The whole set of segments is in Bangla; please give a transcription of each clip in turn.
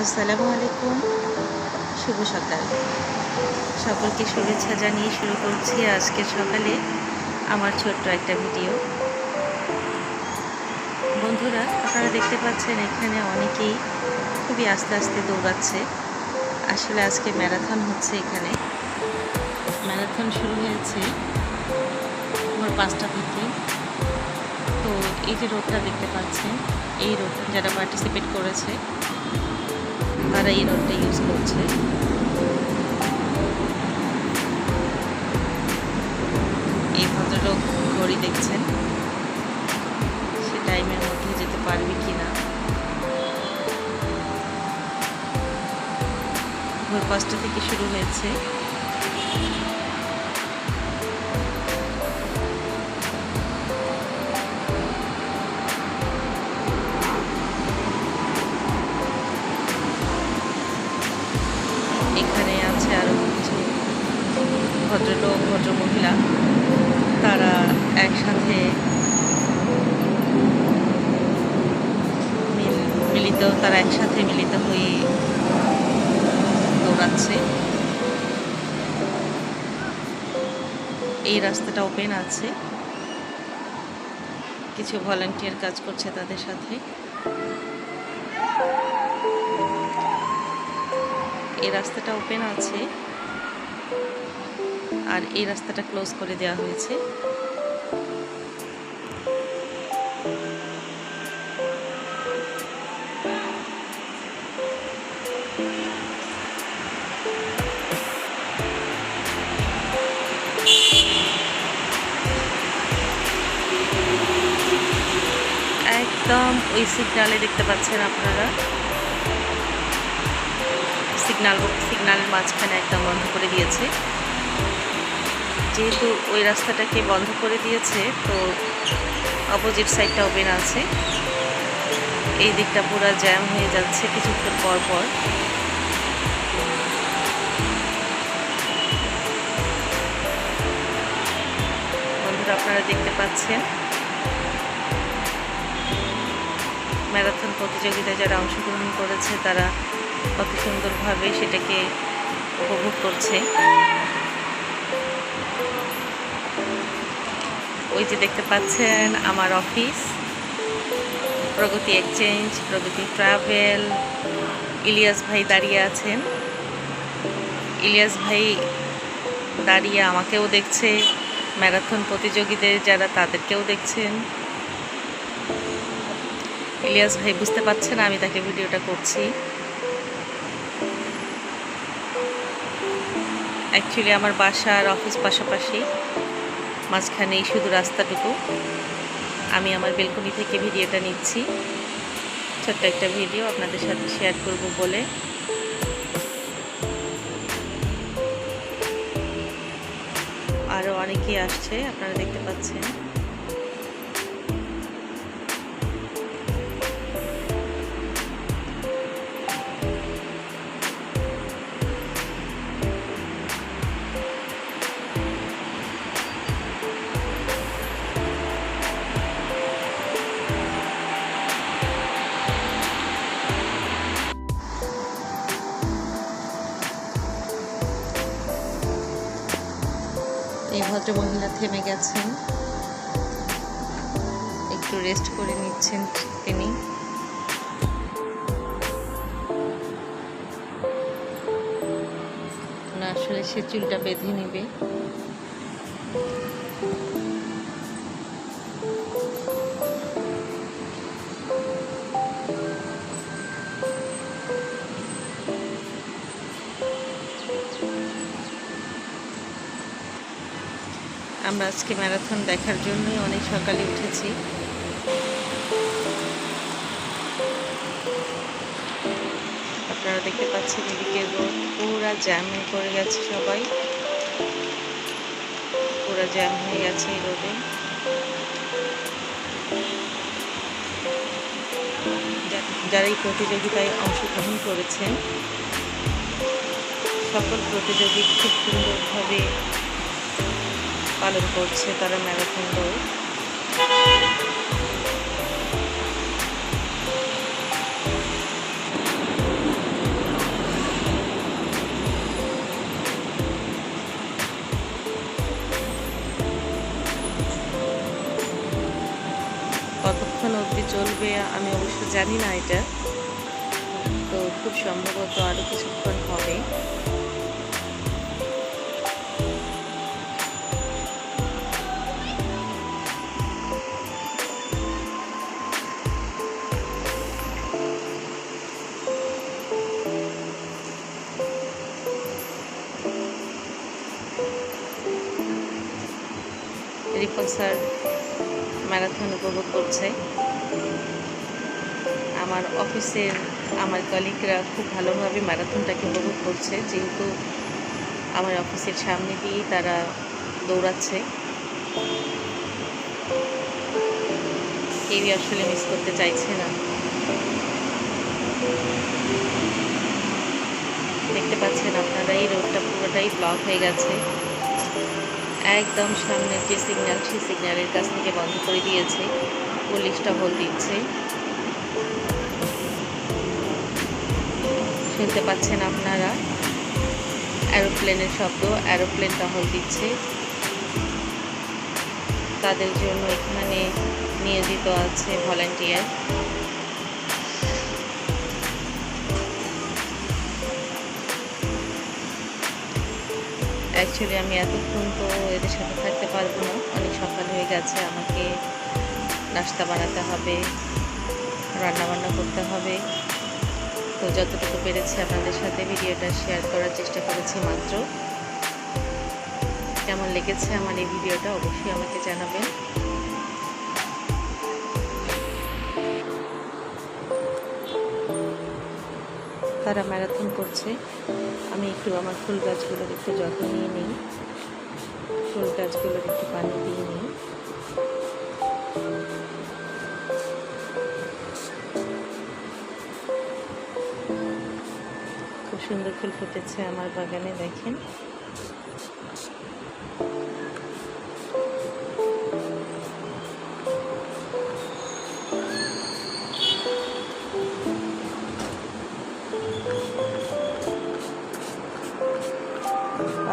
আসসালামু আলাইকুম, শুভ সকাল। সকলকে শুভেচ্ছা জানিয়ে শুরু করছি আজকের সকালে আমার ছোট্ট একটা ভিডিও। বন্ধুরা, আপনারা দেখতে পাচ্ছেন এখানে অনেকেই খুবই আস্তে আস্তে দৌড়াচ্ছে। আসলে আজকে ম্যারাথন হচ্ছে এখানে। ম্যারাথন শুরু হয়েছে ভোর 5টা থেকে। তো এই যে রোডটা দেখতে পাচ্ছেন, এই রোডটা যারা পার্টিসিপেট করেছে তারা এই রোডটা ইউজ করছে। এই ভদ্রলোক ঘড়ি দেখছেন, সে টাইমের মধ্যে যেতে পারবে কি না। ভোর 5টা থেকে শুরু হয়েছে। এখানে আছে আরো কিছু ভদ্রলোক ভদ্রমহিলা, তারা একসাথে মিলিত হয়ে দৌড়াচ্ছে। এই রাস্তাটা ওপেন আছে, কিছু ভলান্টিয়ার কাজ করছে তাদের সাথে। এই রাস্তাটা ওপেন আছে আর এই রাস্তাটা ক্লোজ করে দেওয়া হয়েছে। একদম ওই সিগনালে দেখতে পাচ্ছেন আপনারা, সিগন্যালের মাঝখানে একদম বন্ধ করে দিয়েছে। যেহেতু ওই রাস্তাটাকে বন্ধ করে দিয়েছে, তো অপোজিট সাইডটা ওপেন আছে। এই দিকটা পুরো জ্যাম হয়ে যাচ্ছে কিছুক্ষণ পর পর। বন্ধুরা, আপনারা দেখতে পাচ্ছেন ম্যারাথন প্রতিযোগিতায় যারা অংশগ্রহণ করেছে তারা কত সুন্দরভাবে সেটাকে উপভোগ করছে। ওই যে দেখতে পাচ্ছেন আমার অফিস, প্রগতি এক্সচেঞ্জ, প্রগতি ট্রাভেল। ইলিয়াস ভাই দাঁড়িয়ে আছেন। ইলিয়াস ভাই দাঁড়িয়ে আমাকেও দেখছে, ম্যারাথন প্রতিযোগীদের যারা তাদেরকেও দেখছেন। ইলিয়াস ভাই বুঝতে পারছেন আমি তাকে ভিডিওটা করছি। অ্যাকচুয়ালি আমার বাসা আর অফিস পাশাপাশি, মাঝখানেই শুধু রাস্তাটুকু। আমি আমার বেলকনি থেকে ভিডিওটা নিচ্ছি, ছোট্ট একটা ভিডিও আপনাদের সাথে শেয়ার করব বলে। আরও অনেকেই আসছে, আপনারা দেখতে পাচ্ছেন। এই ভদ্রমহিলা থেমে গেছেন, একটু রেস্ট করে নিচ্ছেন তিনি। না, আসলে সে চুলটা বেঁধে নেবে। আমরা আজকে ম্যারাথন দেখার জন্যই অনেক সকালে উঠেছি। আপনারা দেখতে পাচ্ছেন এদিকে রোড পুরা জ্যাম হয়ে পড়ে গেছে, সবাই পুরা জ্যাম হয়ে গেছে এই রোডে। যারা এই প্রতিযোগিতায় অংশগ্রহণ করেছেন সকল প্রতিযোগী খুব সুন্দরভাবে পালন করছে তারা ম্যারাথন দৌড়। আমি অবশ্য জানি না এটা, তো খুব সম্ভবত আরও কিছুক্ষণ হবে। রিপন স্যার ম্যারাথন উপভোগ করছে। আমার অফিসের আমার কলিগরা খুব ভালোভাবে ম্যারাথনটাকে উপভোগ করছে, যেহেতু আমার অফিসের সামনে দিয়েই তারা দৌড়াচ্ছে। কেউই আসলে মিস করতে চাইছে না। দেখতে পাচ্ছেন আপনারা, এই রোডটা পুরোটাই ব্লক হয়ে গেছে। একদম সামনের যে সিগন্যাল, সেই সিগন্যালের কাছ থেকে বন্ধ করে দিয়েছে, পুলিশ টহল দিচ্ছে। শুনতে পাচ্ছেন আপনারা এরোপ্লেনের শব্দ, এরোপ্লেন টহল দিচ্ছে। তাদের জন্য এখানে নিয়োজিত আছে ভলান্টিয়ার। অ্যাকচুয়ালি আমি এতক্ষণ তো এদের সাথে থাকতে পারবো না, অনেক সকাল হয়ে গেছে। আমাকে নাস্তা বানাতে হবে, রান্নাবান্না করতে হবে। তো যতটুকু পেরেছি আপনাদের সাথে ভিডিওটা শেয়ার করার চেষ্টা করেছি মাত্র। কেমন লেগেছে আমার এই ভিডিওটা অবশ্যই আমাকে জানাবেন। তারা ম্যারাথন করছে, আমি একটু আমার ফুল গাছগুলোর একটু যত্ন নিয়ে নিই, ফুল গাছগুলোর একটু পানি দিয়ে নিই। খুব সুন্দর ফুল ফুটেছে আমার বাগানে, দেখেন।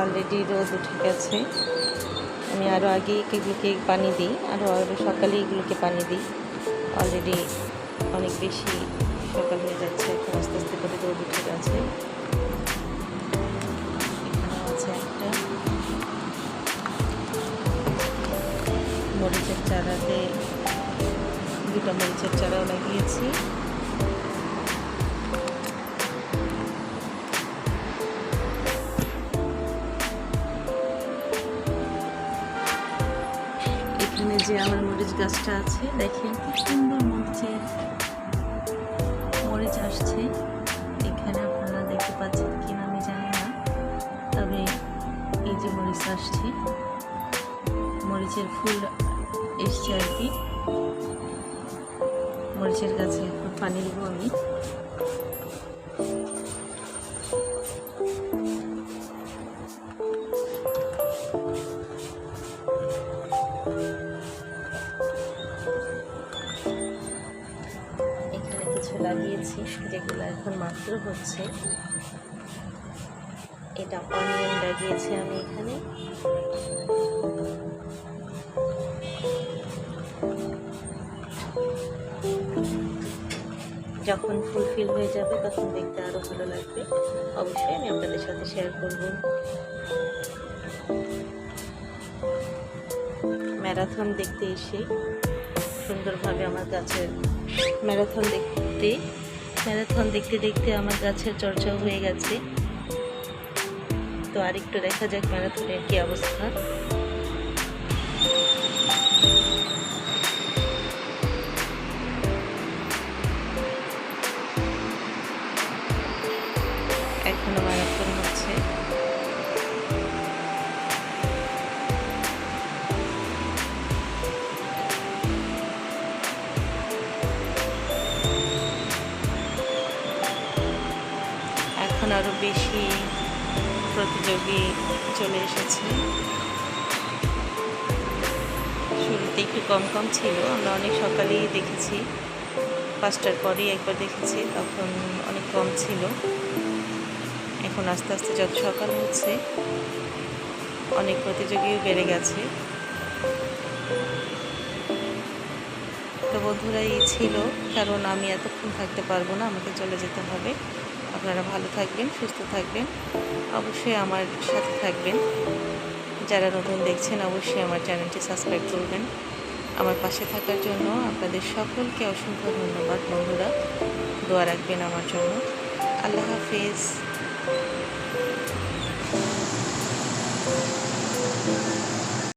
অলরেডি রোদ উঠে গেছে। আমি আরও আগে এগুলোকে পানি দিই, আরও সকালে এগুলোকে পানি দিই। অলরেডি অনেক বেশি সকাল হয়ে যাচ্ছে, এখন আস্তে আস্তে করে রোদ উঠে গেছে। এখানে আছে একটা মরিচের চারাতে, দুটো মরিচের চারাও লাগিয়েছি। এখানে যে আমার মরিচ গাছটা আছে, দেখেন কি সুন্দর মরিচ আসছে। এখানে আপনারা দেখতে পাচ্ছেন কিনা আমি জানি না, তবে এই যে মরিচ আসছে, মরিচের ফুল এসছে আর কি। মরিচের গাছে এখন পানি দেবো আমি। এখানে কিছু লাগিয়েছি যেগুলো এখন মাত্র হচ্ছে। এটা অনিয়ন লাগিয়েছি আমি এখানে। যখন ফুলফিল হয়ে যাবে তখন দেখতে আরো ভালো লাগবে, অবশ্যই আমি আপনাদের সাথে শেয়ার করব। ম্যারাথন দেখতে এসে সুন্দরভাবে আমার গাছের ম্যারাথন দেখতে দেখতে আমার গাছের চর্চাও হয়ে গেছে। তো আরেকটু দেখা যাক ম্যারাথনের কি অবস্থা। এখনো ম্যারাথন হচ্ছে। এখন আরো বেশি প্রতিযোগী চলে এসেছে। শুরুতে একটু কম ছিল, আমরা অনেক সকালেই দেখেছি, 5টার পরেই একবার দেখেছি, তখন অনেক কম ছিল। এখন আস্তে আস্তে যত সকাল হচ্ছে অনেক প্রতিযোগীও বেড়ে গেছে। তো বন্ধুরা এই ছিল, কারণ আমি এতক্ষণ থাকতে পারবো না, আমাকে চলে যেতে হবে। আপনারা ভালো থাকবেন, সুস্থ থাকবেন, অবশ্যই আমার সাথে থাকবেন। যারা নতুন দেখছেন অবশ্যই আমার চ্যানেলটি সাবস্ক্রাইব করবেন। আমার পাশে থাকার জন্য আপনাদের সকলকে অসংখ্য ধন্যবাদ বন্ধুরা। দোয়া রাখবেন আমার জন্য। আল্লাহ হাফেজ।